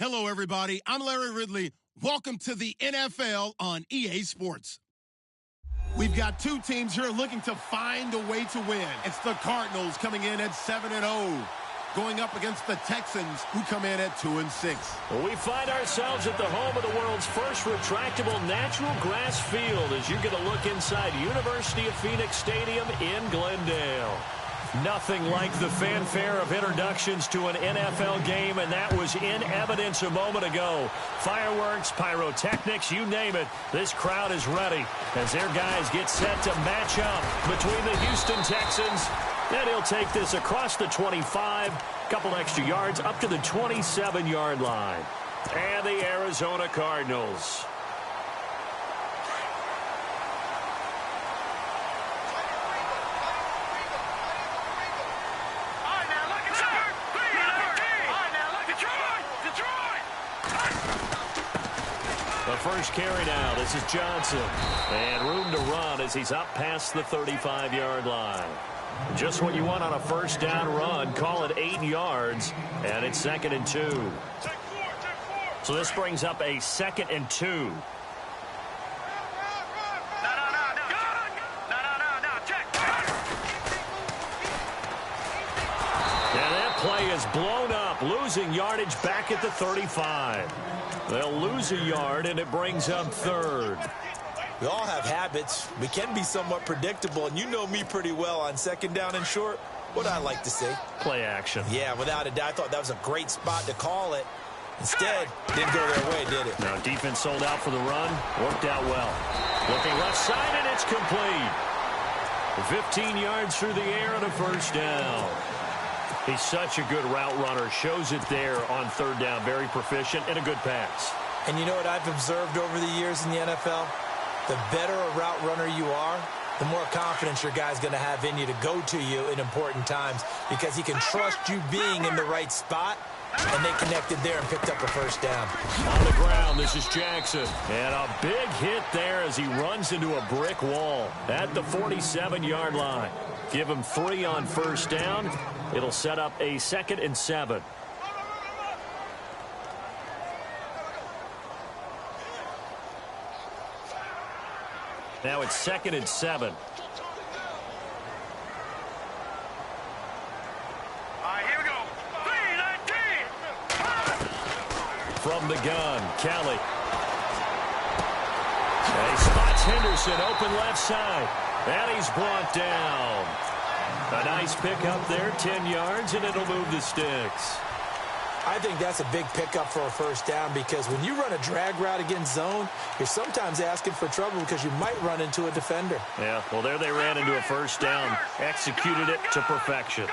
Hello, everybody. I'm Larry Ridley. Welcome to the NFL on EA Sports. We've got two teams here looking to find a way to win. It's the Cardinals coming in at 7-0, going up against the Texans, who come in at 2-6. Well, we find ourselves at the home of the world's first retractable natural grass field as you get a look inside University of Phoenix Stadium in Glendale. Nothing like the fanfare of introductions to an NFL game, and that was in evidence a moment ago. Fireworks, pyrotechnics, you name it. This crowd is ready as their guys get set to match up between the Houston Texans. And he'll take this across the 25, couple extra yards up to the 27-yard line. And the Arizona Cardinals. The first carry now. This is Johnson. And room to run as he's up past the 35-yard line. Just what you want on a first down run. Call it 8 yards. And it's 2nd and 2. So this brings up a 2nd and 2. Play is blown up, losing yardage back at the 35. They'll lose a yard, and it brings up 3rd. We all have habits. We can be somewhat predictable, and you know me pretty well on 2nd down and short. What I like to say? Play action. Yeah, without a doubt. I thought that was a great spot to call it. Instead, didn't go their way, did it? No, defense sold out for the run. Worked out well. Looking left side, and it's complete. 15 yards through the air and a first down. He's such a good route runner. Shows it there on 3rd down. Very proficient and a good pass. And you know what I've observed over the years in the NFL? The better a route runner you are, the more confidence your guy's going to have in you to go to you in important times because he can trust you being in the right spot. And they connected there and picked up a first down. On the ground, this is Jackson. And a big hit there as he runs into a brick wall at the 47-yard line. Give him 3 on first down. It'll set up a 2nd and 7. Now it's 2nd and 7. From the gun, Kelly. He spots Henderson, open left side. And he's brought down. A nice pickup there, 10 yards, and it'll move the sticks. I think that's a big pickup for a first down because when you run a drag route against zone, you're sometimes asking for trouble because you might run into a defender. Yeah, well, there they ran into a first down. Executed it to perfection.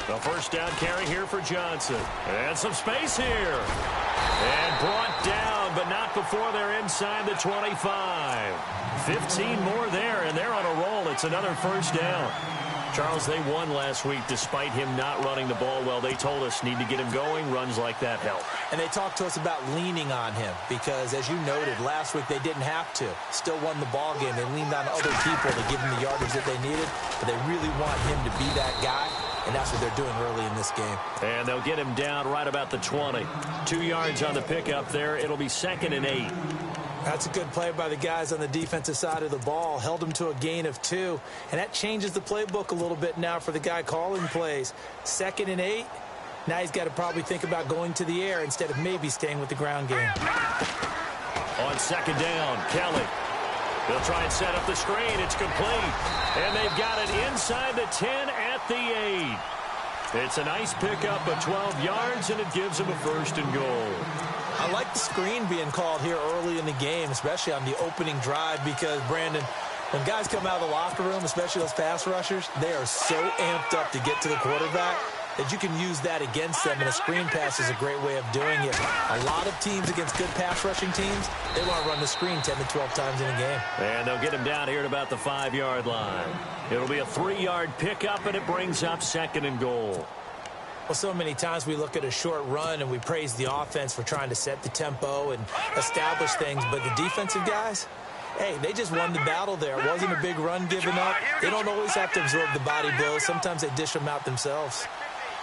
The first down carry here for Johnson. And some space here. And brought down, but not before they're inside the 25. 15 more there, and they're on a roll. It's another first down. Charles, they won last week despite him not running the ball well. They told us need to get him going. Runs like that help. And they talked to us about leaning on him because, as you noted, last week they didn't have to. Still won the ball game. They leaned on other people to give him the yardage that they needed, but they really want him to be that guy. And that's what they're doing early in this game. And they'll get him down right about the 20. 2 yards on the pickup there. It'll be 2nd and 8. That's a good play by the guys on the defensive side of the ball. Held him to a gain of 2. And that changes the playbook a little bit now for the guy calling plays. 2nd and 8. Now he's got to probably think about going to the air instead of maybe staying with the ground game. On 2nd down, Kelly. They'll try and set up the screen. It's complete. And they've got it inside the 10 at the 8. It's a nice pickup of 12 yards, and it gives them a 1st and goal. I like the screen being called here early in the game, especially on the opening drive, because, Brandon, when guys come out of the locker room, especially those pass rushers, they are so amped up to get to the quarterback that you can use that against them, and a screen pass is a great way of doing it. A lot of teams against good pass rushing teams, they want to run the screen 10 to 12 times in a game. And they'll get him down here at about the 5-yard line. It'll be a 3-yard pickup, and it brings up 2nd and goal. Well, so many times we look at a short run and we praise the offense for trying to set the tempo and establish things, but the defensive guys, hey, they just won the battle there. It wasn't a big run given up. They don't always have to absorb the body blows. Sometimes they dish them out themselves.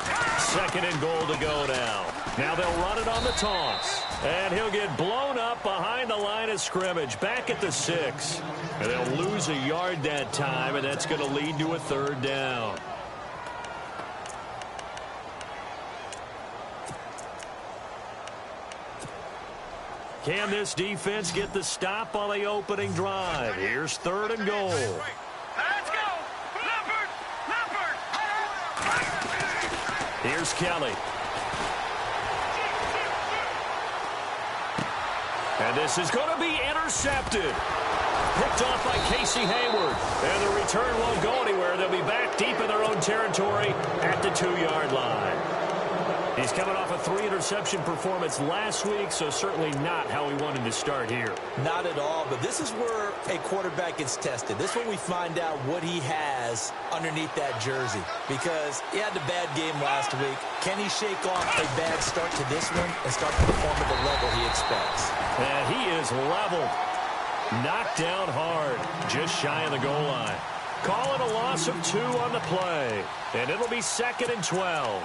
2nd and goal to go now. Now they'll run it on the toss. And he'll get blown up behind the line of scrimmage, back at the 6. And they'll lose a yard that time, and that's going to lead to a 3rd down. Can this defense get the stop on the opening drive? Here's 3rd and goal. Let's go! Leopard! Here's Kelly. And this is going to be intercepted. Picked off by Casey Hayward. And the return won't go anywhere. They'll be back deep in their own territory at the 2-yard line. He's coming off a 3-interception performance last week, so certainly not how he wanted to start here. Not at all, but this is where a quarterback gets tested. This is when we find out what he has underneath that jersey, because he had a bad game last week. Can he shake off a bad start to this one and start to perform at the level he expects? And he is leveled. Knocked down hard, just shy of the goal line. Call it a loss of 2 on the play, and it'll be 2nd and 12.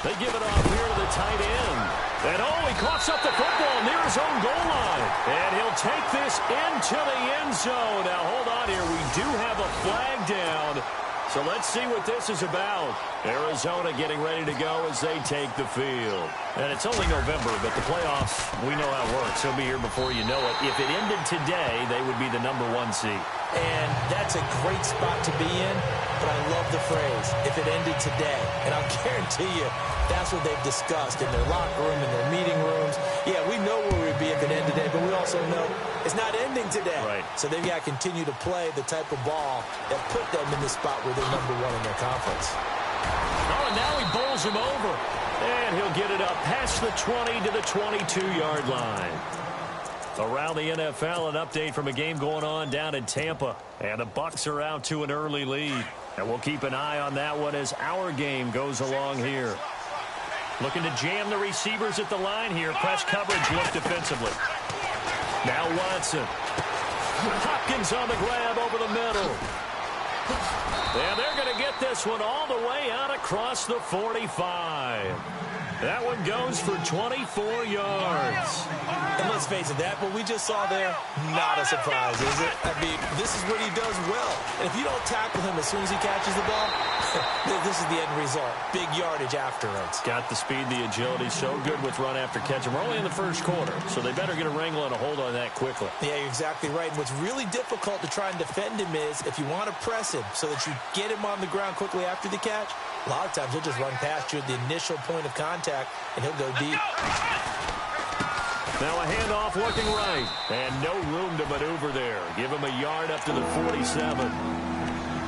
They give it off here to the tight end. And he coughs up the football near his own goal line. And he'll take this into the end zone. Now, hold on here. We do have a flag down. So let's see what this is about. Arizona getting ready to go as they take the field. And it's only November, but the playoffs, we know how it works. He'll be here before you know it. If it ended today, they would be the number 1 seed. And that's a great spot to be in, but I love the phrase, if it ended today. And I'll guarantee you, that's what they've discussed in their locker room, in their meeting rooms. Yeah, we know where we'd be if it ended today, but we also know it's not ending today. Right. So they've got to continue to play the type of ball that put them in the spot where they're number 1 in their conference. Oh, and now he bowls him over. And he'll get it up past the 20 to the 22-yard line. Around the NFL, an update from a game going on down in Tampa. And the Bucs are out to an early lead. And we'll keep an eye on that one as our game goes along here. Looking to jam the receivers at the line here. Press coverage look defensively. Now Watson. Hopkins on the grab over the middle. And they're going to get this one all the way out across the 45. That one goes for 24 yards. And let's face it, that what we just saw there, not a surprise, is it? I mean, this is what he does well. And if you don't tackle him as soon as he catches the ball, this is the end result. Big yardage afterwards. Got the speed, the agility, so good with run after catch. And we're only in the first quarter, so they better get a wrangle and a hold on that quickly. Yeah, you're exactly right. And what's really difficult to try and defend him is if you want to press him so that you get him on the ground quickly after the catch, a lot of times he'll just run past you at the initial point of contact, and he'll go deep. Now a handoff looking right, and no room to maneuver there. Give him a yard up to the 47.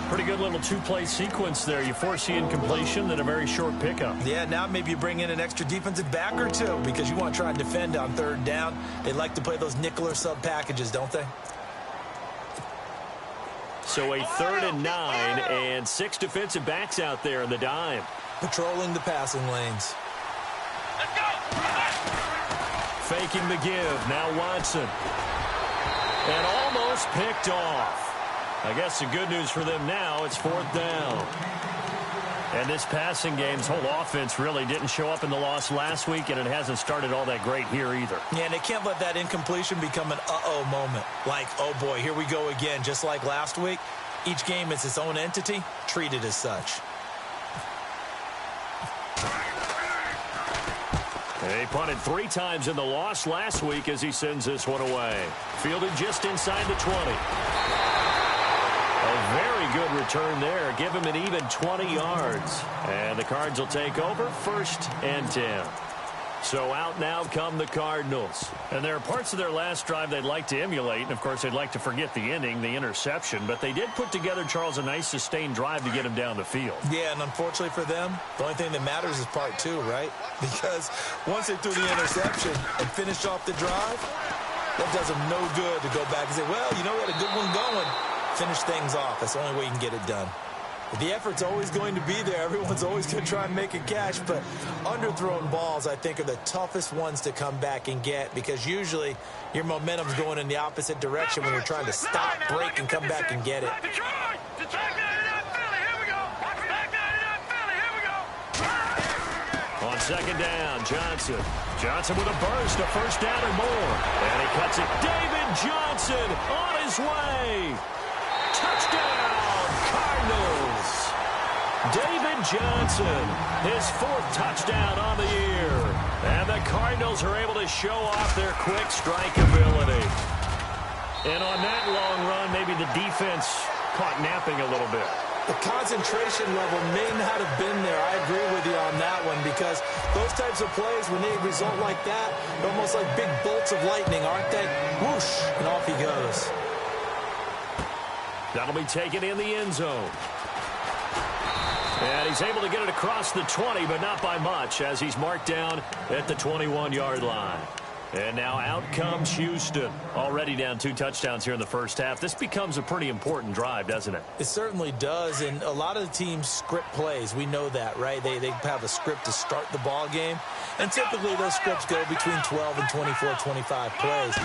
Pretty good little 2-play sequence there. You force the incompletion, then a very short pickup. Yeah, now maybe you bring in an extra defensive back or two because you want to try and defend on 3rd down. They like to play those nickel or sub packages, don't they? So a 3rd and 9 and 6 defensive backs out there in the dime. Patrolling the passing lanes. Let's go! Faking the give. Now Watson. And almost picked off. I guess the good news for them now, it's 4th down. And this passing game's whole offense really didn't show up in the loss last week, and it hasn't started all that great here either. Yeah, and they can't let that incompletion become an uh-oh moment. Like, oh boy, here we go again. Just like last week, each game is its own entity, treated as such. They punted 3 times in the loss last week as he sends this one away. Fielded just inside the 20. A very good return there. Give him an even 20 yards. And the Cards will take over 1st and 10. So out now come the Cardinals. And there are parts of their last drive they'd like to emulate. And, of course, they'd like to forget the ending, the interception. But they did put together, Charles, a nice sustained drive to get him down the field. Yeah, and unfortunately for them, the only thing that matters is part 2, right? Because once they threw the interception and finished off the drive, that does them no good to go back and say, well, you know, we had a good one going. finish things off. That's the only way you can get it done. The effort's always going to be there. Everyone's always going to try and make a catch, but underthrown balls, I think, are the toughest ones to come back and get because usually your momentum's going in the opposite direction when you're trying to stop, break, and come back and get it. On second down, Johnson. Johnson with a burst, a first down or more. And he cuts it. David Johnson on his way. Touchdown, Cardinals. David Johnson, his 4th touchdown on the year. And the Cardinals are able to show off their quick strike ability. And on that long run, maybe the defense caught napping a little bit. The concentration level may not have been there. I agree with you on that one because those types of plays, when they result like that, they're almost like big bolts of lightning, aren't they? Whoosh, and off he goes. That'll be taken in the end zone. And he's able to get it across the 20, but not by much, as he's marked down at the 21-yard line. And now out comes Houston. Already down 2 touchdowns here in the first half. This becomes a pretty important drive, doesn't it? It certainly does, and a lot of the teams script plays. We know that, right? They have a script to start the ball game, and typically those scripts go between 12 and 24, 25 plays.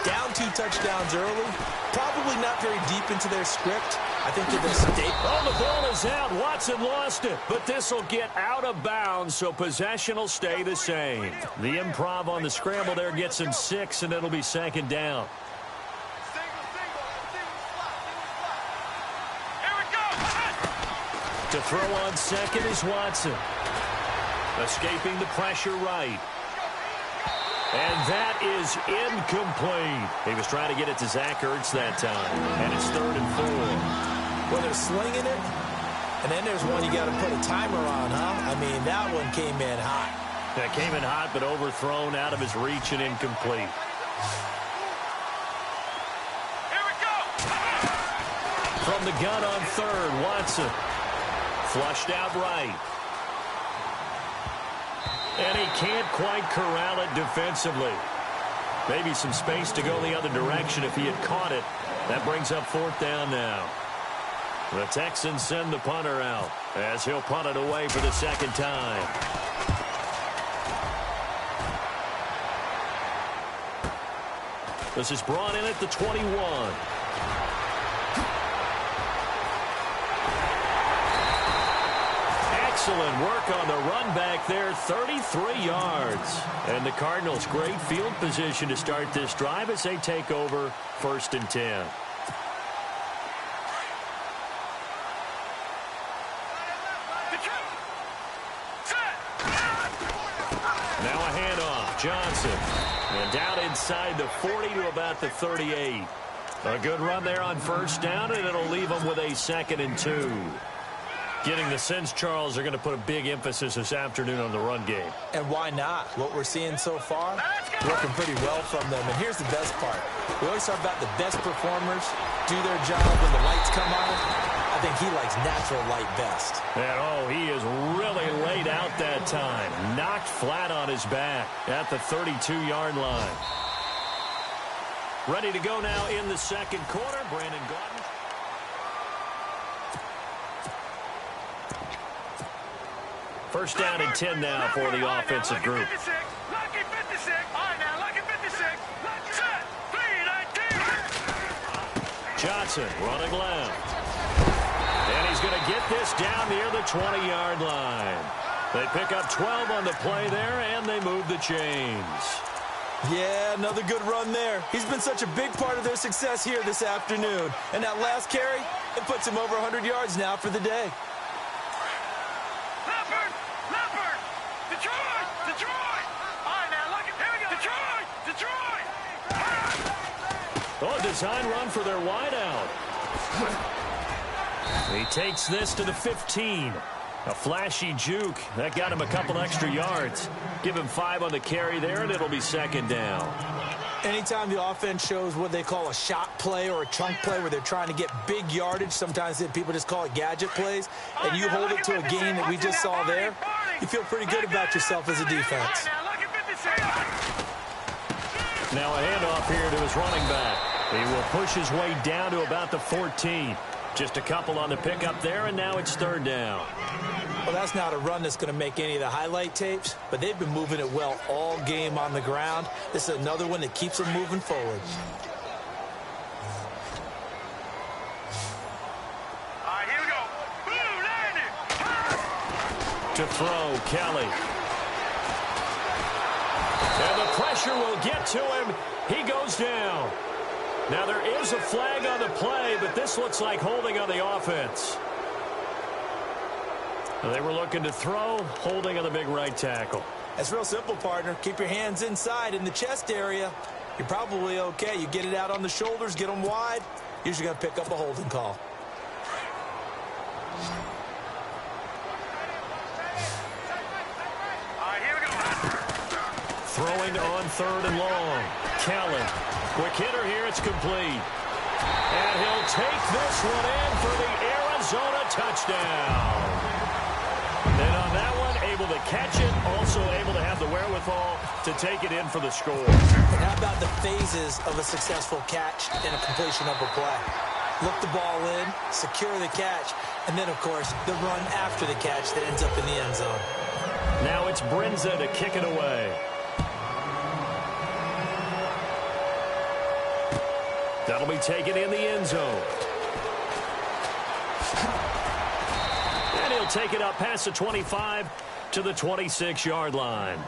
Down 2 touchdowns early, probably not very deep into their script. I think they're going to stay. Oh, the ball is out. Watson lost it, but this will get out of bounds, so possession will stay the same. The improv on the scramble there gets him 6, and it'll be second down. Here we go. To throw on second is Watson. Escaping the pressure right. And that is incomplete. He was trying to get it to Zach Ertz that time. And it's 3rd and 4. Well, they're slinging it, and then there's one you got to put a timer on, huh? I mean, that one came in hot. That came in hot, but overthrown, out of his reach, and incomplete. Here we go. From the gun on 3rd, Watson. Flushed out right. And he can't quite corral it defensively. Maybe some space to go the other direction if he had caught it. That brings up 4th down now. The Texans send the punter out as he'll punt it away for the 2nd time. This is brought in at the 21. Excellent work on the run back there, 33 yards. And the Cardinals, great field position to start this drive as they take over 1st and 10. Now a handoff, Johnson. And down inside the 40 to about the 38. A good run there on 1st down, and it'll leave them with a 2nd and 2. Getting the sense, Charles, are going to put a big emphasis this afternoon on the run game. And why not? What we're seeing so far, working pretty well from them. And here's the best part. We always talk about the best performers do their job when the lights come on. I think he likes natural light best. And, oh, he is really laid out that time. Knocked flat on his back at the 32-yard line. Ready to go now in the 2nd quarter. Brandon Gordon. First down and 10 now for the offensive group. Lucky 56. All right, now, lucky 56. Set. 3-19. Johnson running left. And he's going to get this down near the 20-yard line. They pick up 12 on the play there, and they move the chains. Yeah, another good run there. He's been such a big part of their success here this afternoon. And that last carry, it puts him over 100 yards now for the day. Oh, design run for their wideout. He takes this to the 15. A flashy juke. That got him a couple extra yards. Give him 5 on the carry there, and it'll be 2nd down. Anytime the offense shows what they call a shot play or a chunk play where they're trying to get big yardage, sometimes people just call it gadget plays, and you hold it to a gain that we just saw there, you feel pretty good about yourself as a defense. Now a handoff here to his running back. He will push his way down to about the 14. Just a couple on the pickup there, and now it's third down. Well, that's not a run that's going to make any of the highlight tapes, but they've been moving it well all game on the ground. This is another one that keeps them moving forward. All right, here we go. Boom, landed. To throw, Kelly. And the pressure will get to him. He goes down. Now there is a flag on the play, but this looks like holding on the offense. They were looking to throw, holding on the big right tackle. That's real simple, partner. Keep your hands inside in the chest area. You're probably okay. You get it out on the shoulders, get them wide. Usually going to pick up a holding call. All right, here we go. Throwing on third and long. Kellen. Quick hitter here. It's complete. And he'll take this one in for the Arizona touchdown. And on that one, able to catch it, also able to have the wherewithal to take it in for the score. And how about the phases of a successful catch and a completion of a play? Look the ball in, secure the catch, and then, of course, the run after the catch that ends up in the end zone. Now it's Brinza to kick it away. That'll be taken in the end zone. And he'll take it up past the 25 to the 26-yard line.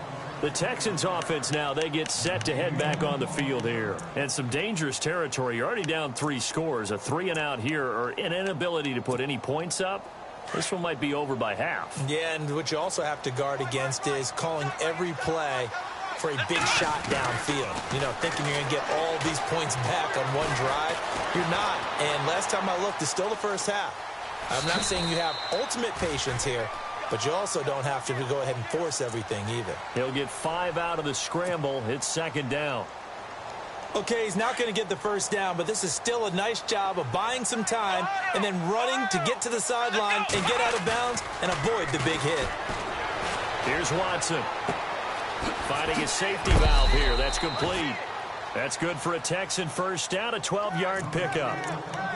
The Texans offense now, they get set to head back on the field here. And some dangerous territory. You're already down 3 scores. A 3-and-out here, or an inability to put any points up. This one might be over by half. Yeah, and what you also have to guard against is calling every play for a big shot downfield. You know, thinking you're going to get all these points back on one drive. You're not. And last time I looked, it's still the first half. I'm not saying you have ultimate patience here, but you also don't have to go ahead and force everything either. He'll get 5 out of the scramble. It's second down. Okay, he's not going to get the first down, but this is still a nice job of buying some time and then running to get to the sideline and get out of bounds and avoid the big hit. Here's Watson. Finding his safety valve here. That's complete. That's good for a Texan first down, a 12-yard pickup.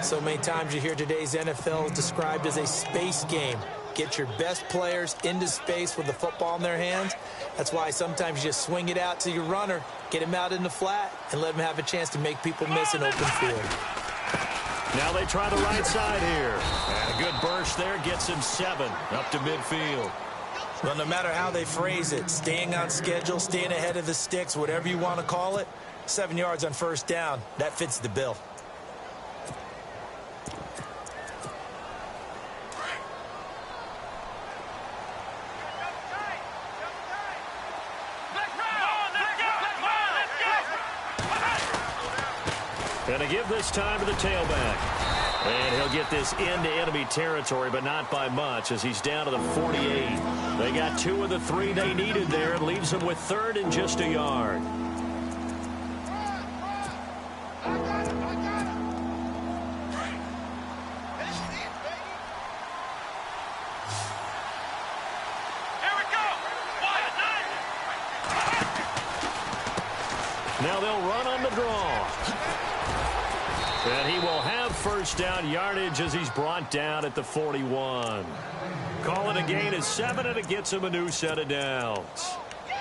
So many times you hear today's NFL described as a space game. Get your best players into space with the football in their hands. That's why sometimes you just swing it out to your runner, get him out in the flat, and let him have a chance to make people miss an open field. Now they try the right side here. And a good burst there gets him 7 up to midfield. Well, no matter how they phrase it, staying on schedule, staying ahead of the sticks, whatever you want to call it, 7 yards on first down, that fits the bill. And a give this time to the tailback. And he'll get this into enemy territory, but not by much as he's down to the 48. They got 2 of the 3 they needed there. It leaves them with third and just a yard. Now they'll run on the draw. And he will have first down yardage as he's brought down at the 41. Calling a gain of 7, and it gets him a new set of downs.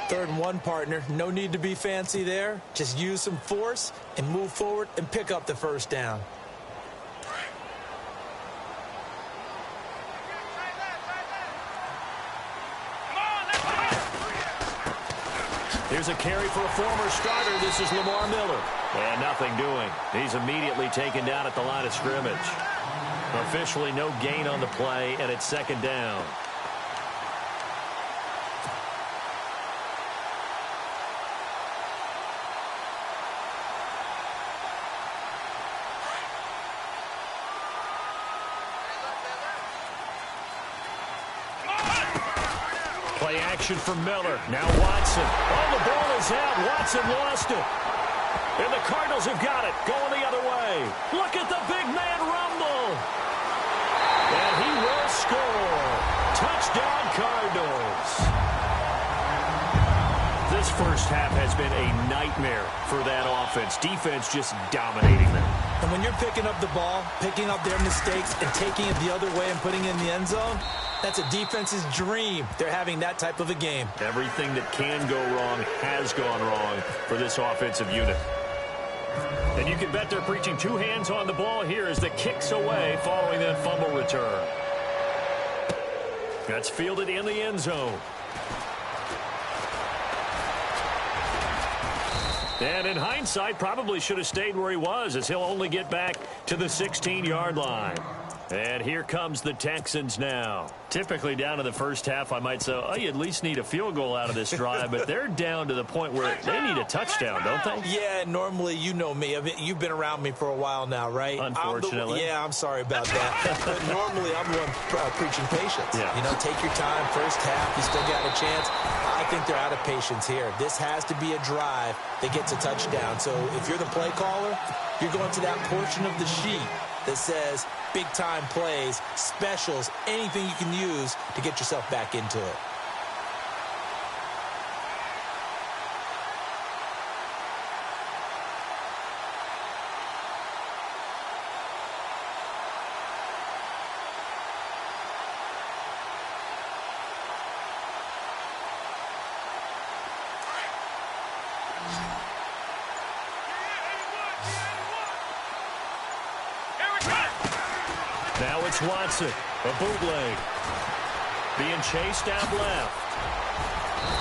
3rd and 1, partner. No need to be fancy there. Just use some force and move forward and pick up the first down. Here's a carry for a former starter. This is Lamar Miller. And nothing doing. He's immediately taken down at the line of scrimmage. Officially no gain on the play, and it's second down. Play action for Miller. Now Watson. Oh, the ball is out. Watson lost it. And the Cardinals have got it. Going the other way. Look at the big man rumble. And he will score. Touchdown, Cardinals. This first half has been a nightmare for that offense. Defense just dominating them. And when you're picking up the ball, picking up their mistakes, and taking it the other way and putting it in the end zone, that's a defense's dream. They're having that type of a game. Everything that can go wrong has gone wrong for this offensive unit. And you can bet they're preaching two hands on the ball here as the kick's away following that fumble return. That's fielded in the end zone. And in hindsight, probably should have stayed where he was, as he'll only get back to the 16-yard line. And here comes the Texans now. Typically down to the first half, I might say, oh, you at least need a field goal out of this drive, but they're down to the point where they need a touchdown, don't they? Yeah, normally, you know me. I mean, you've been around me for a while now, right? Unfortunately. I'm sorry about that. But normally, I'm the one preaching patience. Yeah. You know, take your time, first half, you still got a chance. I think they're out of patience here. This has to be a drive that gets a touchdown. So if you're the play caller, you're going to that portion of the sheet that says big-time plays, specials, anything you can use to get yourself back into it. Now it's Watson, a bootleg. Being chased out left.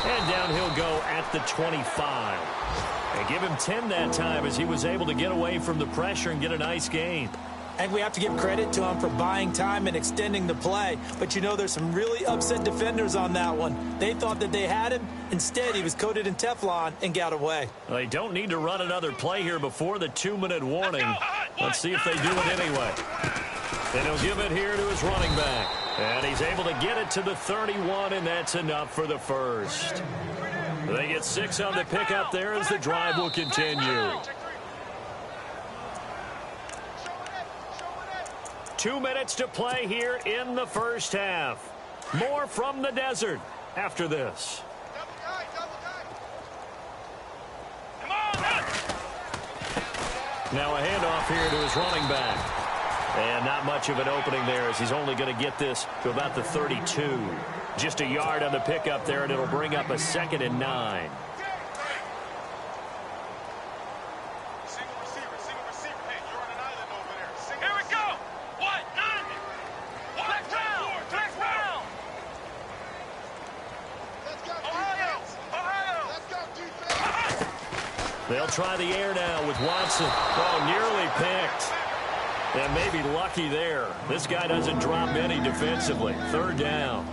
And down he'll go at the 25. And give him 10 that time as he was able to get away from the pressure and get a nice gain. And we have to give credit to him for buying time and extending the play. But, you know, there's some really upset defenders on that one. They thought that they had him. Instead, he was coated in Teflon and got away. They don't need to run another play here before the 2-minute warning. Let's see if they do it anyway. And he'll give it here to his running back. And he's able to get it to the 31, and that's enough for the first. They get 6 on the pickup there as the drive will continue. 2 minutes to play here in the first half. More from the desert after this. Now a handoff here to his running back. And not much of an opening there as he's only going to get this to about the 32. Just a yard on the pickup there, and it'll bring up a 2nd and 9. Here we go. What? Let's go, defense. They'll try the air now with Watson. Oh, nearly picked. And maybe lucky there. This guy doesn't drop any defensively. 3rd down.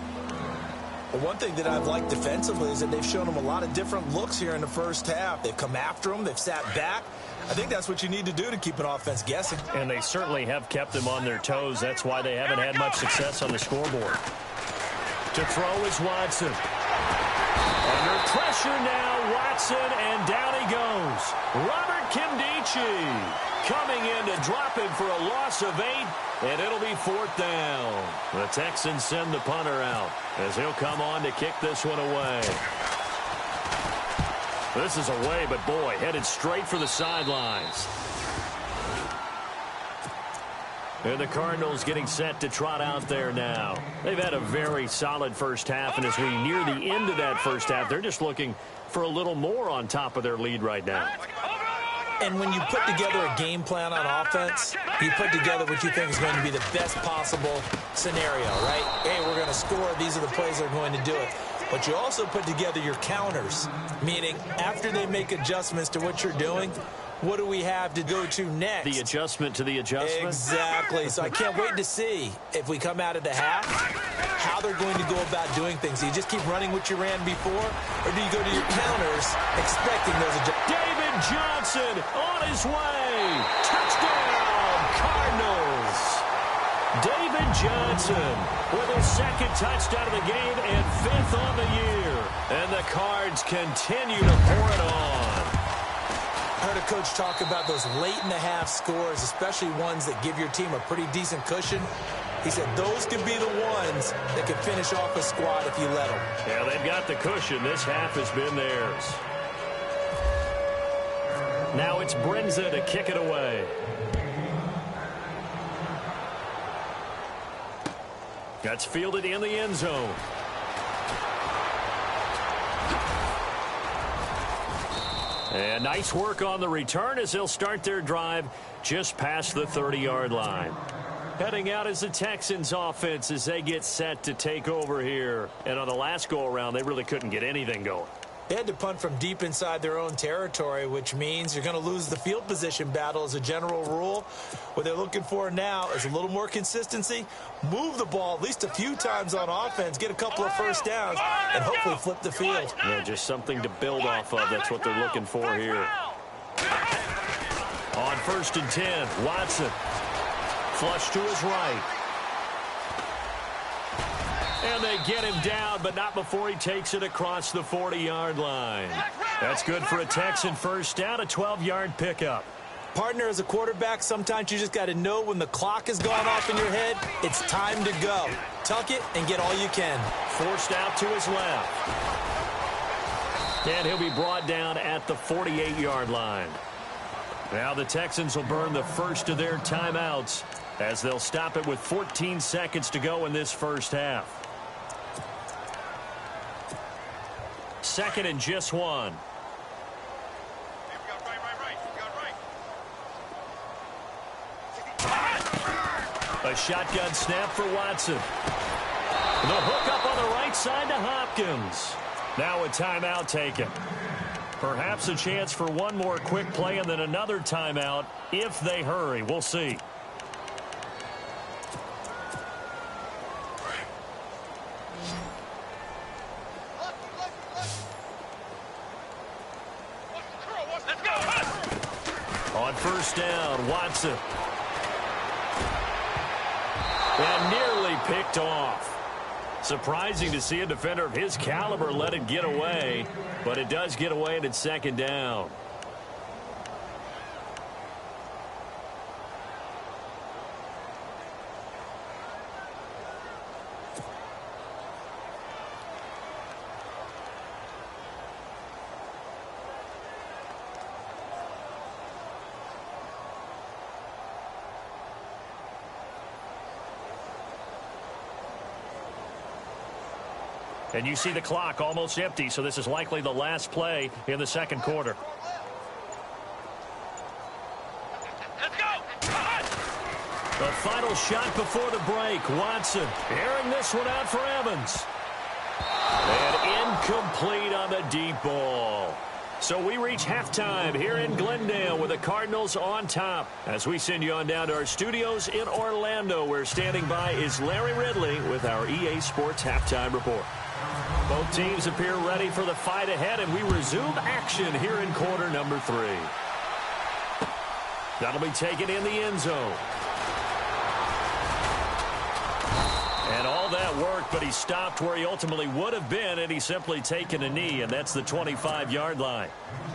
Well, one thing that I've liked defensively is that they've shown him a lot of different looks here in the first half. They've come after him. They've sat back. I think that's what you need to do to keep an offense guessing. And they certainly have kept them on their toes. That's why they haven't had much success on the scoreboard. To throw is Watson. Under pressure now, Watson, and down he goes. Robert Kimdichie coming in to drop him for a loss of 8, and it'll be 4th down. The Texans send the punter out as he'll come on to kick this one away. This is away, but boy, headed straight for the sidelines. And the Cardinals getting set to trot out there now. They've had a very solid first half, and as we near the end of that first half, they're just looking for a little more on top of their lead right now. And when you put together a game plan on offense, you put together what you think is going to be the best possible scenario, right? Hey, we're going to score. These are the plays that are going to do it. But you also put together your counters, meaning after they make adjustments to what you're doing, what do we have to go to next? The adjustment to the adjustment? Exactly. So I can't wait to see if we come out of the half, how they're going to go about doing things. Do you just keep running what you ran before, or do you go to your counters expecting those adjustments? David Johnson on his way. Touchdown, Cardinals. David Johnson with his 2nd touchdown of the game and 5th on the year. And the Cards continue to pour it on. heard a coach talk about those late-in-the-half scores, especially ones that give your team a pretty decent cushion. He said those could be the ones that could finish off a squad if you let them. Yeah, they've got the cushion. This half has been theirs. Now it's Brinza to kick it away. That's fielded in the end zone. And nice work on the return as they'll start their drive just past the 30-yard line. Heading out is the Texans offense as they get set to take over here. And on the last go-around, they really couldn't get anything going. They had to punt from deep inside their own territory, which means you're going to lose the field position battle as a general rule. What they're looking for now is a little more consistency, move the ball at least a few times on offense, get a couple of first downs, and hopefully flip the field. Yeah, just something to build off of. That's what they're looking for here. On 1st and 10, Watson. Flush to his right. And they get him down, but not before he takes it across the 40-yard line. That's good for a Texan first down, a 12-yard pickup. Partner, as a quarterback, sometimes you just got to know when the clock has gone off in your head, it's time to go. Tuck it and get all you can. Forced out to his left. And he'll be brought down at the 48-yard line. Now the Texans will burn the first of their timeouts as they'll stop it with 14 seconds to go in this first half. 2nd and just 1. A shotgun snap for Watson. The hook up on the right side to Hopkins. Now a timeout taken. Perhaps a chance for one more quick play and then another timeout if they hurry. We'll see. On 1st down, Watson. And nearly picked off. Surprising to see a defender of his caliber let it get away, but it does get away and it's 2nd down. And you see the clock almost empty, so this is likely the last play in the 2nd quarter. Let's go! The final shot before the break. Watson airing this one out for Evans. And incomplete on the deep ball. So we reach halftime here in Glendale with the Cardinals on top. As we send you on down to our studios in Orlando, where standing by is Larry Ridley with our EA Sports Halftime Report. Both teams appear ready for the fight ahead, and we resume action here in quarter number 3. That'll be taken in the end zone. And all that work, but he stopped where he ultimately would have been, and he's simply taken a knee, and that's the 25-yard line.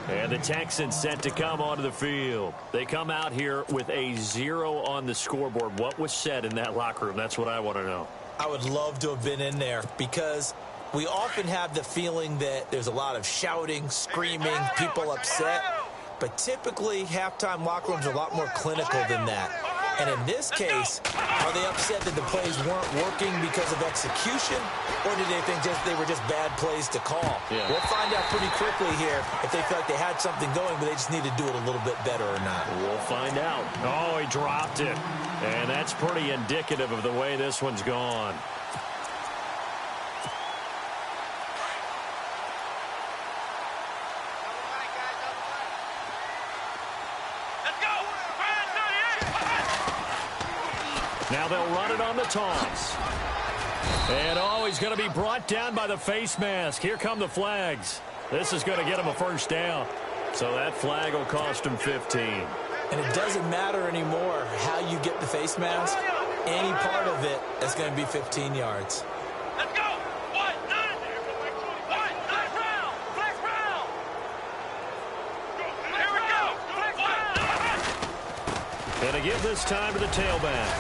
And the Texans set to come onto the field. They come out here with a 0 on the scoreboard. What was said in that locker room? That's what I want to know. I would love to have been in there because we often have the feeling that there's a lot of shouting, screaming, people upset. But typically, halftime locker rooms are a lot more clinical than that. And in this case, are they upset that the plays weren't working because of execution? Or did they think they were just bad plays to call? Yeah. We'll find out pretty quickly here if they feel like they had something going, but they just need to do it a little bit better or not. We'll find out. Oh, he dropped it. And that's pretty indicative of the way this one's gone. Now they'll run it on the toss. And, oh, he's going to be brought down by the face mask. Here come the flags. This is going to get him a first down. So that flag will cost him 15. And it doesn't matter anymore how you get the face mask. Any part of it is going to be 15 yards. Let's go! One, nine! One, flex round! Flex round! Here we go! to give this time to the tailback.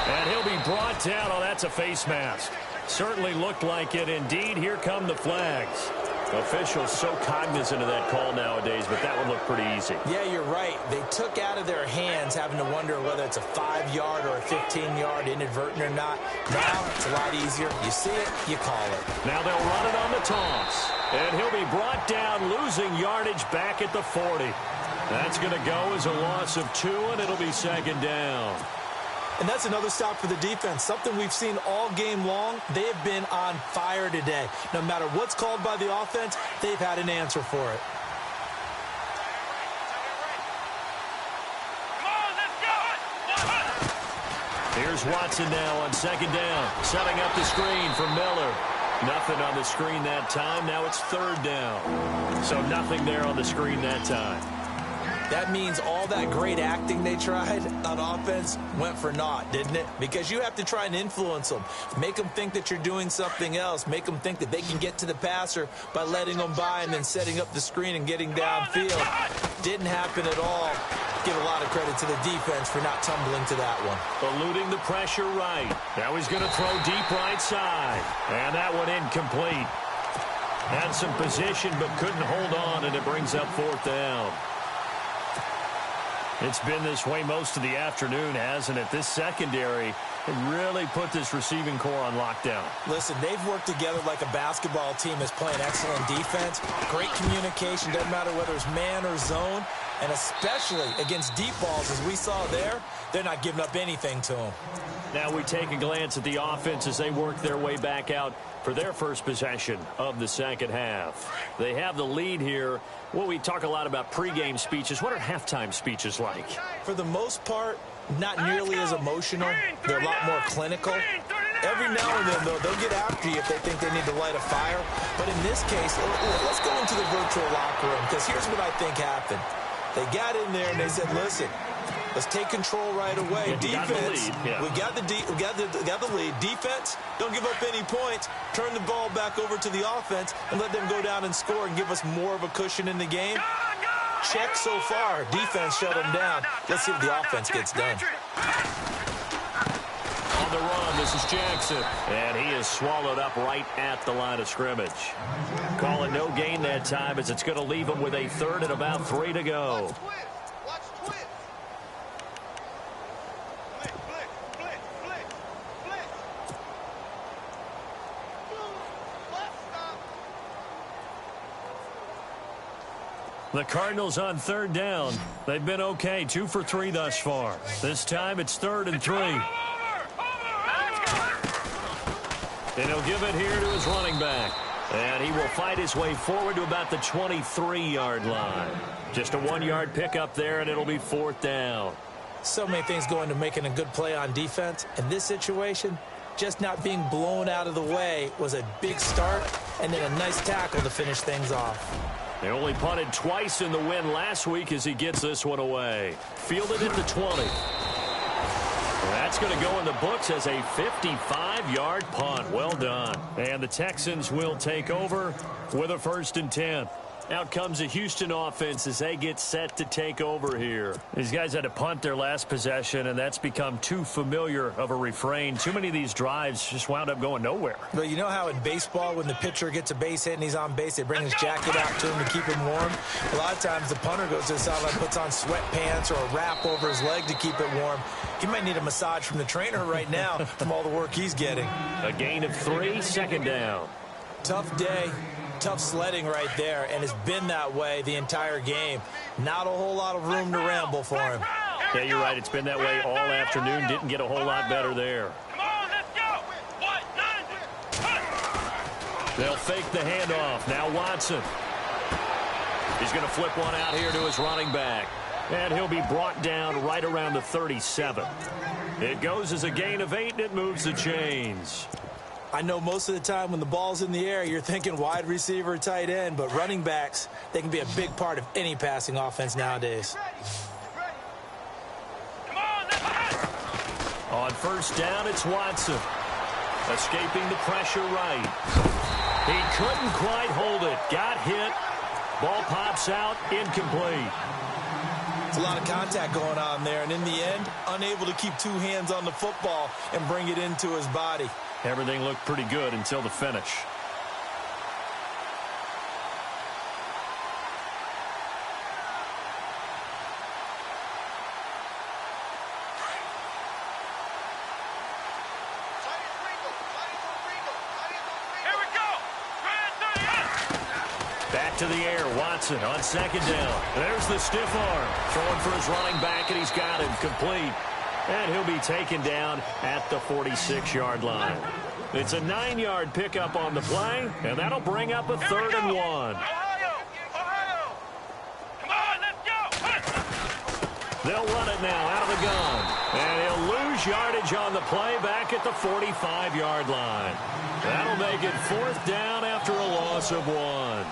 And he'll be brought down. Oh, that's a face mask. Certainly looked like it. Indeed, here come the flags. Officials so cognizant of that call nowadays, but that would look pretty easy. Yeah, you're right. They took out of their hands having to wonder whether it's a 5-yard or a 15-yard inadvertent or not. Now it's a lot easier. You see it, you call it. Now they'll run it on the toss. And he'll be brought down, losing yardage back at the 40. That's going to go as a loss of 2, and it'll be second down. And that's another stop for the defense, something we've seen all game long. They have been on fire today. No matter what's called by the offense, they've had an answer for it. Here's Watson now on second down, setting up the screen for Miller. Nothing on the screen that time. Now it's third down. So nothing there on the screen that time. That means all that great acting they tried on offense went for naught, didn't it? Because you have to try and influence them. Make them think that you're doing something else. Make them think that they can get to the passer by letting them by and then setting up the screen and getting downfield. Didn't happen at all. Give a lot of credit to the defense for not tumbling to that one. Eluding the pressure right. Now he's going to throw deep right side. And that one incomplete. Had some position but couldn't hold on, and it brings up fourth down. It's been this way most of the afternoon, hasn't it? This secondary really put this receiving core on lockdown. Listen, they've worked together like a basketball team is playing excellent defense. Great communication, doesn't matter whether it's man or zone. And especially against deep balls, as we saw there, they're not giving up anything to them. Now we take a glance at the offense as they work their way back out for their first possession of the second half. They have the lead here. Well, we talk a lot about pregame speeches. What are halftime speeches like? For the most part, not nearly as emotional. They're a lot more clinical. Every now and then, though, they'll get after you if they think they need to light a fire. But in this case, let's go into the virtual locker room, because here's what I think happened. They got in there and they said, listen, let's take control right away. Defense, we got the lead. Defense, don't give up any points. Turn the ball back over to the offense and let them go down and score and give us more of a cushion in the game. Check so far. Defense shut them down. Let's see what the offense gets done. On the run, this is Jackson. And he is swallowed up right at the line of scrimmage. Call it no gain that time, as it's going to leave him with a third and about 3 to go. The Cardinals on third down. They've been okay, 2 for 3 thus far. This time it's 3rd and 3. And he'll give it here to his running back. And he will fight his way forward to about the 23-yard line. Just a 1-yard pickup there, and it'll be 4th down. So many things go into making a good play on defense. In this situation, just not being blown out of the way was a big start, and then a nice tackle to finish things off. They only punted twice in the win last week as he gets this one away. Fielded at the 20. That's going to go in the books as a 55-yard punt. Well done. And the Texans will take over with a 1st and 10. Out comes the Houston offense as they get set to take over here. These guys had to punt their last possession, and that's become too familiar of a refrain. Too many of these drives just wound up going nowhere. Well, you know how in baseball, when the pitcher gets a base hit and he's on base, they bring his jacket out to him to keep him warm? A lot of times the punter goes to the sideline, puts on sweatpants or a wrap over his leg to keep it warm. He might need a massage from the trainer right now from all the work he's getting. A gain of 3, 2nd down. Tough day. Tough sledding right there, and it's been that way the entire game. Not a whole lot of room to ramble for him. Yeah, you're right. It's been that way all afternoon. Didn't get a whole lot better there. They'll fake the handoff. Now Watson. He's going to flip one out here to his running back. And he'll be brought down right around the 37. It goes as a gain of 8, and it moves the chains. I know most of the time when the ball's in the air, you're thinking wide receiver, tight end, but running backs, they can be a big part of any passing offense nowadays. On 1st down, it's Watson. Escaping the pressure right. He couldn't quite hold it. Got hit. Ball pops out, incomplete. It's a lot of contact going on there, and in the end, unable to keep two hands on the football and bring it into his body. Everything looked pretty good until the finish. Back to the air, Watson on second down. There's the stiff arm. Throwing for his running back, and he's got him complete. And he'll be taken down at the 46-yard line. It's a 9-yard pickup on the play, and that'll bring up a 3rd and 1. Ohio! Come on, let's go! They'll run it now out of the gun. And he'll lose yardage on the play back at the 45-yard line. That'll make it 4th down after a loss of 1.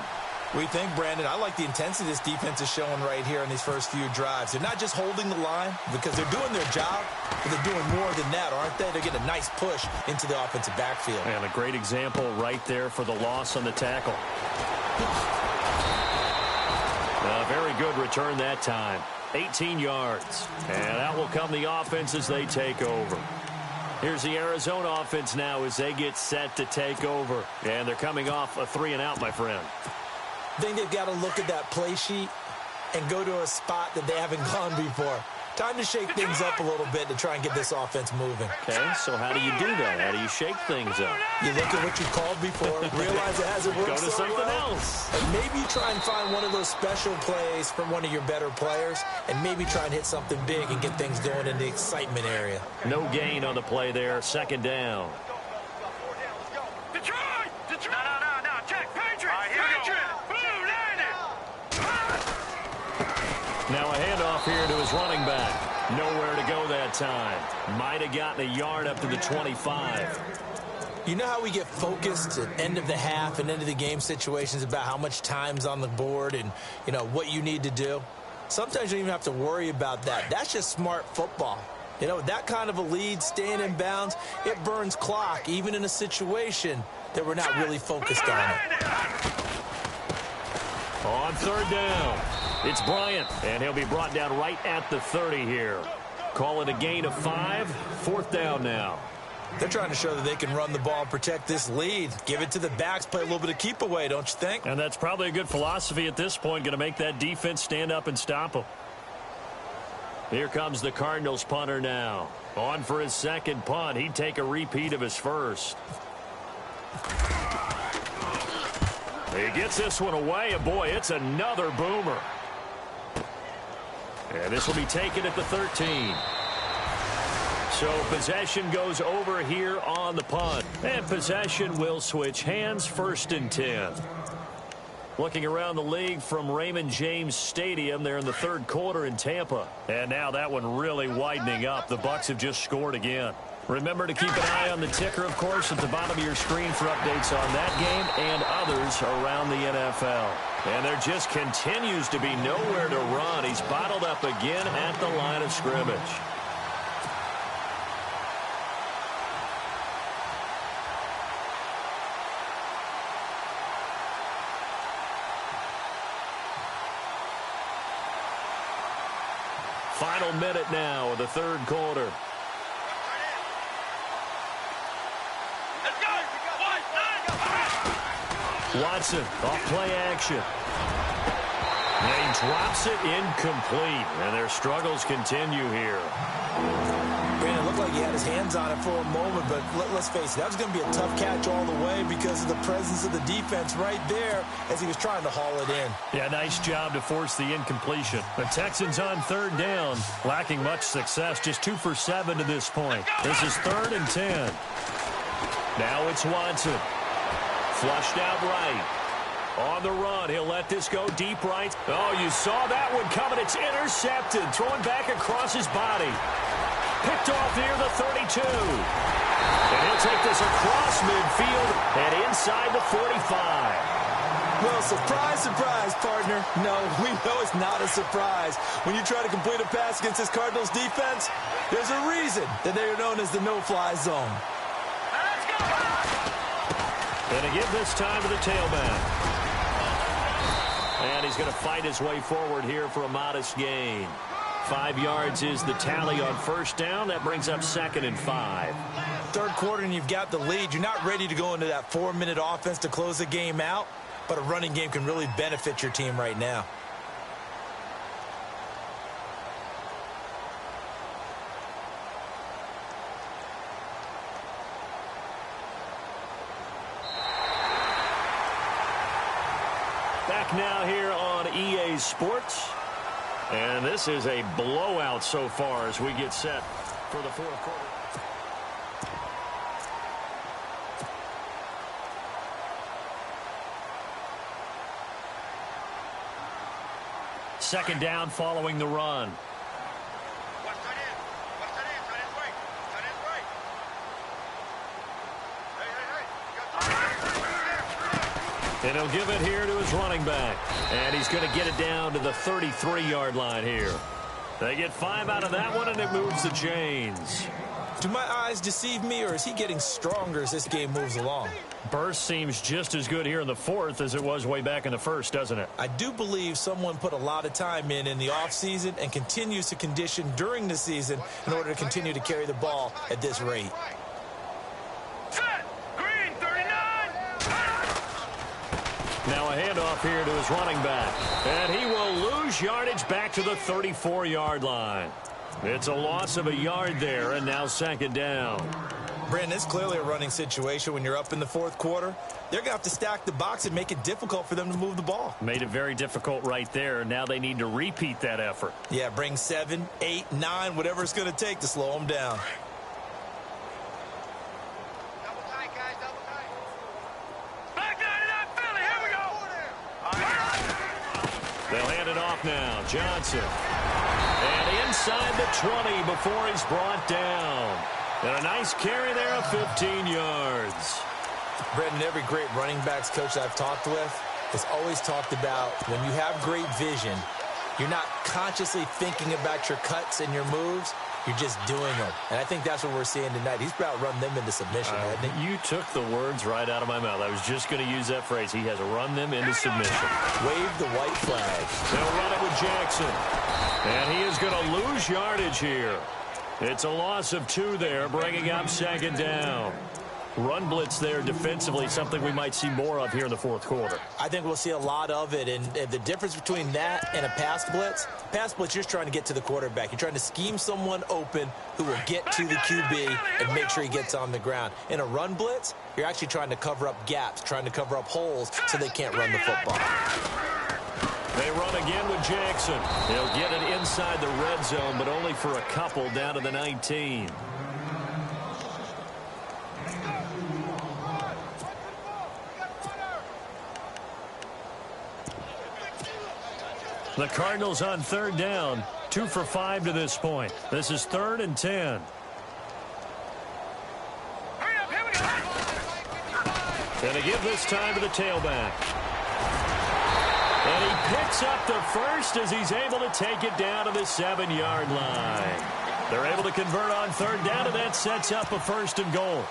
We think, Brandon, I like the intensity this defense is showing right here in these first few drives. They're not just holding the line because they're doing their job, but they're doing more than that, aren't they? They're getting a nice push into the offensive backfield. And a great example right there for the loss on the tackle. A very good return that time. 18 yards. And out will come the offense as they take over. Here's the Arizona offense now as they get set to take over. And they're coming off a 3-and-out, my friend. I think they've got to look at that play sheet and go to a spot that they haven't gone before. Time to shake things up a little bit to try and get this offense moving. Okay, so how do you do that? How do you shake things up? You look at what you called before, realize it hasn't worked Go to so something well, else. and maybe you try and find one of those special plays from one of your better players, and maybe try and hit something big and get things going in the excitement area. No gain on the play there, 2nd down. Detroit! No, check, Patriots! All right, here we go. Blue, line it! Now a handoff here to his running back. Nowhere to go that time. Might have gotten a yard up to the 25. You know how we get focused at end of the half and end of the game situations about how much time's on the board and, you know, what you need to do? Sometimes you don't even have to worry about that. That's just smart football. You know, with that kind of a lead, staying in bounds, it burns clock, even in a situation that we're not really focused on it. On 3rd down, it's Bryant, and he'll be brought down right at the 30 here. Call it a gain of 5, 4th down now. They're trying to show that they can run the ball and protect this lead. Give it to the backs, play a little bit of keep away, don't you think? And that's probably a good philosophy at this point, going to make that defense stand up and stop them. Here comes the Cardinals punter now. On for his 2nd punt. He'd take a repeat of his first. He gets this one away, and boy, it's another boomer. And this will be taken at the 13. So possession goes over here on the punt. And possession will switch hands, 1st and 10. Looking around the league from Raymond James Stadium, they're in the 3rd quarter in Tampa. And now that one really widening up. The Bucs have just scored again. Remember to keep an eye on the ticker, of course, at the bottom of your screen for updates on that game and others around the NFL. And there just continues to be nowhere to run. He's bottled up again at the line of scrimmage. Final minute now of the 3rd quarter. Watson off play action. And he drops it incomplete. And their struggles continue here. Brandon, it looked like he had his hands on it for a moment, but let's face it, that was going to be a tough catch all the way because of the presence of the defense right there as he was trying to haul it in. Yeah, nice job to force the incompletion. The Texans on 3rd down, lacking much success, just 2 for 7 to this point. This is 3rd and 10. Now it's Watson. Flushed out right. On the run, he'll let this go deep right. Oh, you saw that one coming. It's intercepted. Throwing back across his body. Picked off near the 32. And he'll take this across midfield and inside the 45. Well, surprise, surprise, partner. No, we know it's not a surprise. When you try to complete a pass against this Cardinals defense, there's a reason that they are known as the no-fly zone. Let's go! And to give this time to the tailback. And he's going to fight his way forward here for a modest gain. 5 yards is the tally on first down. That brings up 2nd and 5. Third quarter and you've got the lead. You're not ready to go into that 4-minute offense to close the game out, but a running game can really benefit your team right now. Back now here on EA Sports. And this is a blowout so far as we get set for the fourth quarter. Second down following the run. And he'll give it here to his running back. And he's going to get it down to the 33-yard line here. They get 5 out of that one, and it moves the chains. Do my eyes deceive me, or is he getting stronger as this game moves along? Burst seems just as good here in the fourth as it was way back in the first, doesn't it? I do believe someone put a lot of time in the offseason and continues to condition during the season in order to continue to carry the ball at this rate. Now a handoff here to his running back. And he will lose yardage back to the 34-yard line. It's a loss of a yard there, and now second down. Brandon, it's clearly a running situation when you're up in the fourth quarter. They're going to have to stack the box and make it difficult for them to move the ball. Made it very difficult right there. Now they need to repeat that effort. Yeah, bring 7, 8, 9, whatever it's going to take to slow them down. They'll hand it off now. Johnson. And inside the 20 before he's brought down. And a nice carry there of 15 yards. Brendan, every great running backs coach I've talked with has always talked about when you have great vision, you're not consciously thinking about your cuts and your moves. You're just doing them. And I think that's what we're seeing tonight. He's about to run them into submission, hasn't he? You took the words right out of my mouth. I was just going to use that phrase. He has run them into submission. Wave the white flag. They'll run it with Jackson. And he is going to lose yardage here. It's a loss of 2 there, bringing up second down. Run blitz there defensively, something we might see more of here in the fourth quarter. I think we'll see a lot of it, and the difference between that and a pass blitz, you're just trying to get to the quarterback. You're trying to scheme someone open who will get to the QB and make sure he gets on the ground. In a run blitz, you're actually trying to cover up gaps, trying to cover up holes so they can't run the football. They run again with Jackson. He'll get it inside the red zone, but only for a couple down to the 19. The Cardinals on third down, 2 for 5 to this point. This is 3rd and 10. And they give this time to the tailback. And he picks up the first as he's able to take it down to the 7-yard line. They're able to convert on third down, and that sets up a 1st and goal.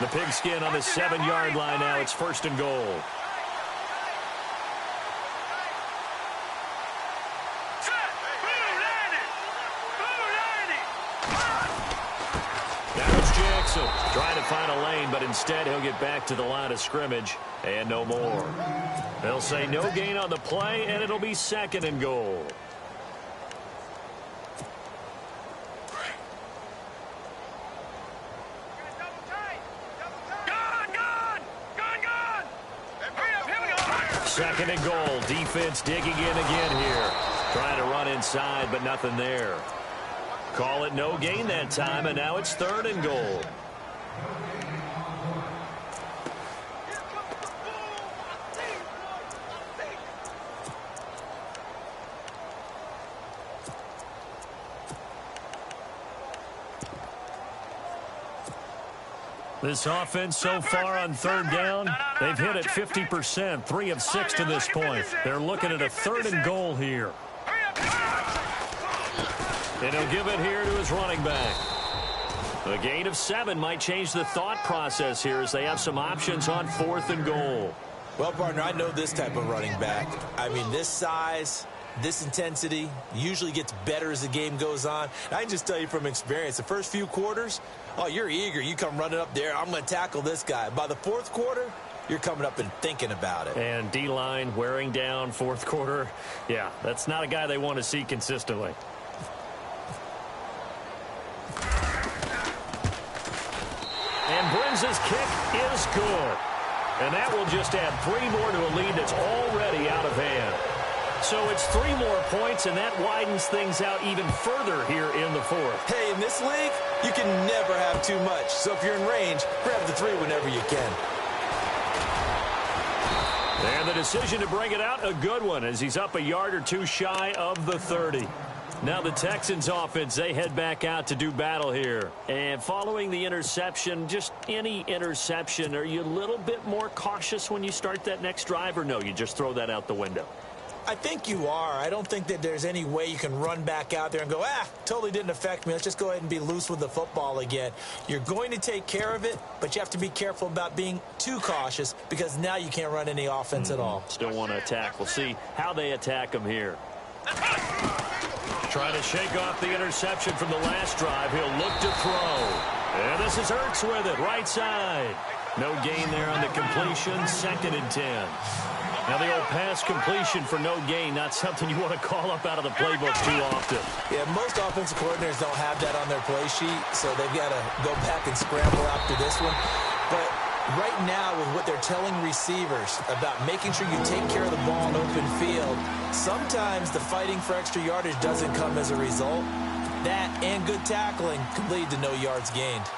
The pigskin on the 7-yard line now. It's 1st and goal. Trying to find a lane, but instead he'll get back to the line of scrimmage and no more. They'll say no gain on the play, and it'll be 2nd and goal. Second and goal. Defense digging in again here. Trying to run inside, but nothing there. Call it no gain that time, and now it's 3rd and goal. This offense so far on third down, they've hit it 50%, 3 of 6 to this point. They're looking at a 3rd and goal here. And he'll give it here to his running back. A gain of 7 might change the thought process here as they have some options on 4th and goal. Well, partner, I know this type of running back. I mean, this size, this intensity usually gets better as the game goes on. And I can just tell you from experience, the first few quarters, oh, you're eager. You come running up there, I'm going to tackle this guy. By the fourth quarter, you're coming up and thinking about it. And D-line wearing down fourth quarter. Yeah, that's not a guy they want to see consistently. And Brinz's kick is good. And that will just add 3 more to a lead that's already out of hand. So it's 3 more points, and that widens things out even further here in the fourth. Hey, in this league, you can never have too much. So if you're in range, grab the 3 whenever you can. And the decision to bring it out, a good one, as he's up a yard or 2 shy of the 30. Now the Texans offense, they head back out to do battle here. And following the interception, just any interception, are you a little bit more cautious when you start that next drive, or no, you just throw that out the window? I think you are. I don't think that there's any way you can run back out there and go, totally didn't affect me. Let's just go ahead and be loose with the football again. You're going to take care of it, but you have to be careful about being too cautious because now you can't run any offense at all. Still want to attack. We'll see how they attack him here. Trying to shake off the interception from the last drive. He'll look to throw. And this is Ertz with it, right side. No gain there on the completion, 2nd and 10. Now the old pass completion for no gain, not something you want to call up out of the playbook too often. Yeah, most offensive coordinators don't have that on their play sheet, so they've got to go back and scramble after this one. But right now, with what they're telling receivers about making sure you take care of the ball in open field, sometimes the fighting for extra yardage doesn't come as a result. That and good tackling could lead to no yards gained.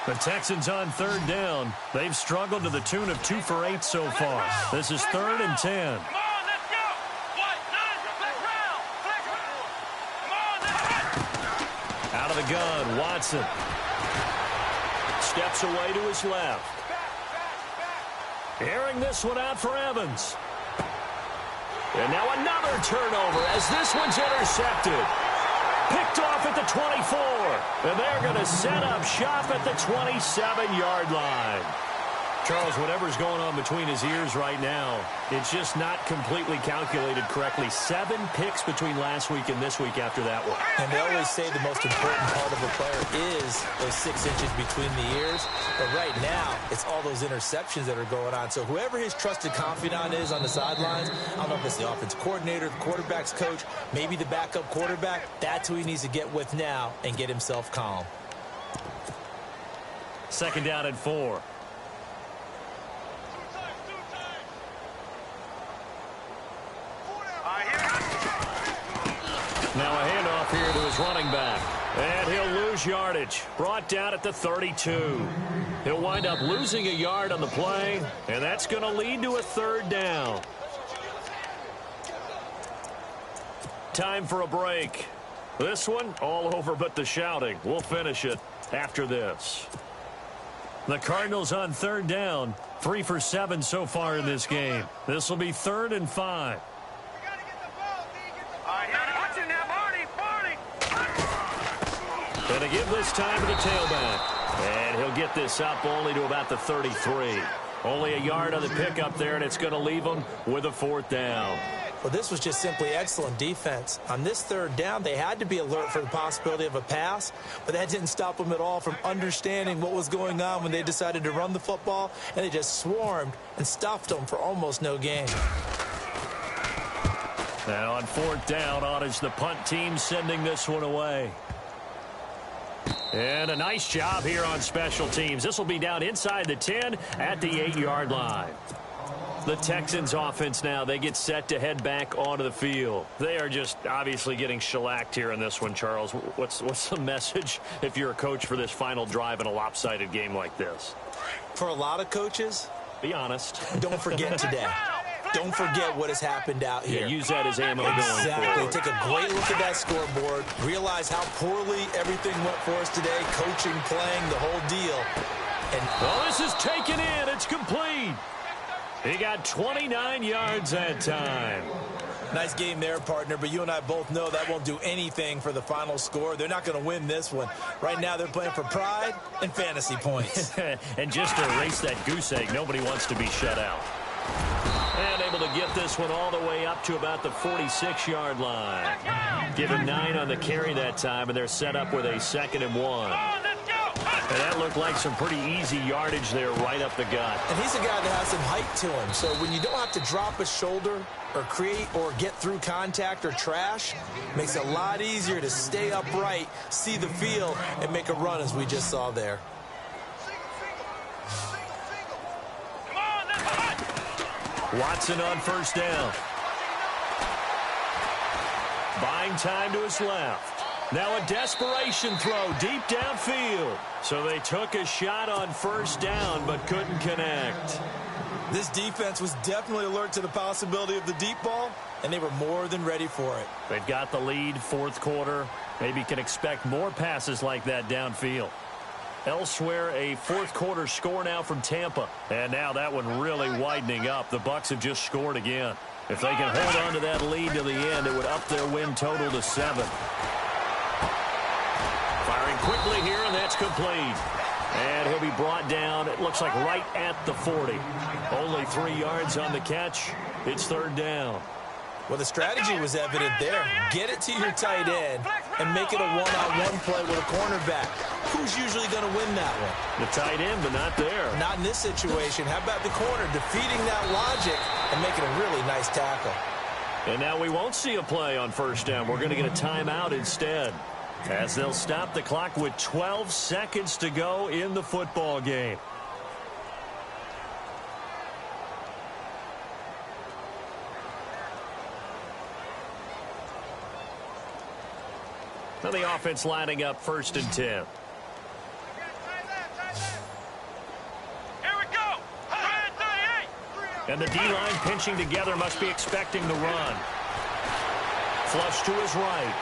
The Texans on 3rd down. They've struggled to the tune of 2 for 8 so far. This is 3rd and 10. Come on, let's go. Out of the gun, Watson. Steps away to his left. Airing this one out for Evans. And now another turnover as this one's intercepted. Picked off at the 24. And they're going to set up shop at the 27-yard line. Charles, whatever's going on between his ears right now, it's just not completely calculated correctly. 7 picks between last week and this week after that one. And they always say the most important part of a player is those 6 inches between the ears. But right now, it's all those interceptions that are going on. So whoever his trusted confidant is on the sidelines, I don't know if it's the offensive coordinator, the quarterback's coach, maybe the backup quarterback, that's who he needs to get with now and get himself calm. 2nd down and 4. Now a handoff here to his running back. And he'll lose yardage. Brought down at the 32. He'll wind up losing a yard on the play, and that's going to lead to a 3rd down. Time for a break. This one all over but the shouting. We'll finish it after this. The Cardinals on 3rd down. 3 for 7 so far in this game. This will be 3rd and 5. Going to give this time to the tailback. And he'll get this up only to about the 33. Only a yard on the pickup there, and it's going to leave him with a 4th down. Well, this was just simply excellent defense. On this 3rd down, they had to be alert for the possibility of a pass, but that didn't stop them at all from understanding what was going on when they decided to run the football, and they just swarmed and stuffed them for almost no gain. Now on 4th down, Otis, the punt team sending this one away. And a nice job here on special teams. This will be down inside the 10 at the 8-yard line. The Texans offense now, they get set to head back onto the field. They are just obviously getting shellacked here in this one, Charles. What's the message if you're a coach for this final drive in a lopsided game like this? For a lot of coaches, be honest. Don't forget today. Don't forget what has happened out here. Yeah, use that as ammo going forward. Exactly. Take a great look at that scoreboard. Realize how poorly everything went for us today. Coaching, playing, the whole deal. And well, this is taken in. It's complete. He got 29 yards that time. Nice game there, partner, but you and I both know that won't do anything for the final score. They're not going to win this one. Right now, they're playing for pride and fantasy points. And just to erase that goose egg, nobody wants to be shut out. And able to get this one all the way up to about the 46-yard line. Given 9 on the carry that time, and they're set up with a 2nd and 1. And that looked like some pretty easy yardage there right up the gut. And he's a guy that has some height to him, so when you don't have to drop a shoulder or create or get through contact or trash, makes it a lot easier to stay upright, see the field, and make a run as we just saw there. Watson on first down. Buying time to his left. Now a desperation throw deep downfield. So they took a shot on first down but couldn't connect. This defense was definitely alert to the possibility of the deep ball, and they were more than ready for it. They've got the lead, fourth quarter. Maybe can expect more passes like that downfield. Elsewhere, a fourth quarter score now from Tampa. And now that one really widening up. The Bucs have just scored again. If they can hold on to that lead to the end, it would up their win total to 7. Firing quickly here, and that's complete. And he'll be brought down, it looks like right at the 40. Only 3 yards on the catch. It's third down. Well, the strategy was evident there. Get it to your tight end and make it a one-on-one play with a cornerback. Who's usually going to win that one? The tight end, but not there. Not in this situation. How about the corner defeating that logic and making a really nice tackle? And now we won't see a play on first down. We're going to get a timeout instead, as they'll stop the clock with 12 seconds to go in the football game. Now the offense lining up 1st and 10. Here we go. 38. And the D-line pinching together, must be expecting the run. Flush to his right.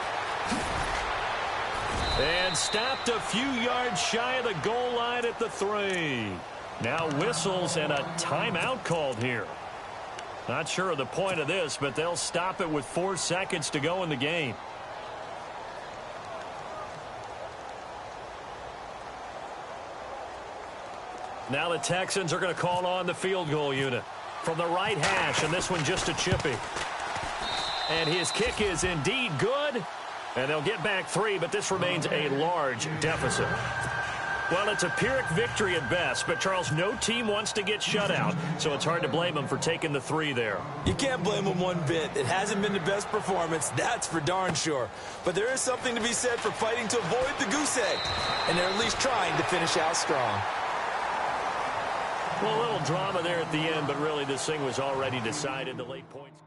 And stopped a few yards shy of the goal line at the 3. Now whistles and a timeout called here. Not sure of the point of this, but they'll stop it with 4 seconds to go in the game. Now the Texans are going to call on the field goal unit from the right hash, and this one just a chippy. And his kick is indeed good, and they'll get back 3, but this remains a large deficit. Well, it's a Pyrrhic victory at best, but Charles, no team wants to get shut out, so it's hard to blame them for taking the 3 there. You can't blame them one bit. It hasn't been the best performance, that's for darn sure. But there is something to be said for fighting to avoid the goose egg, and they're at least trying to finish out strong. Well, a little drama there at the end, but really this thing was already decided. The late points.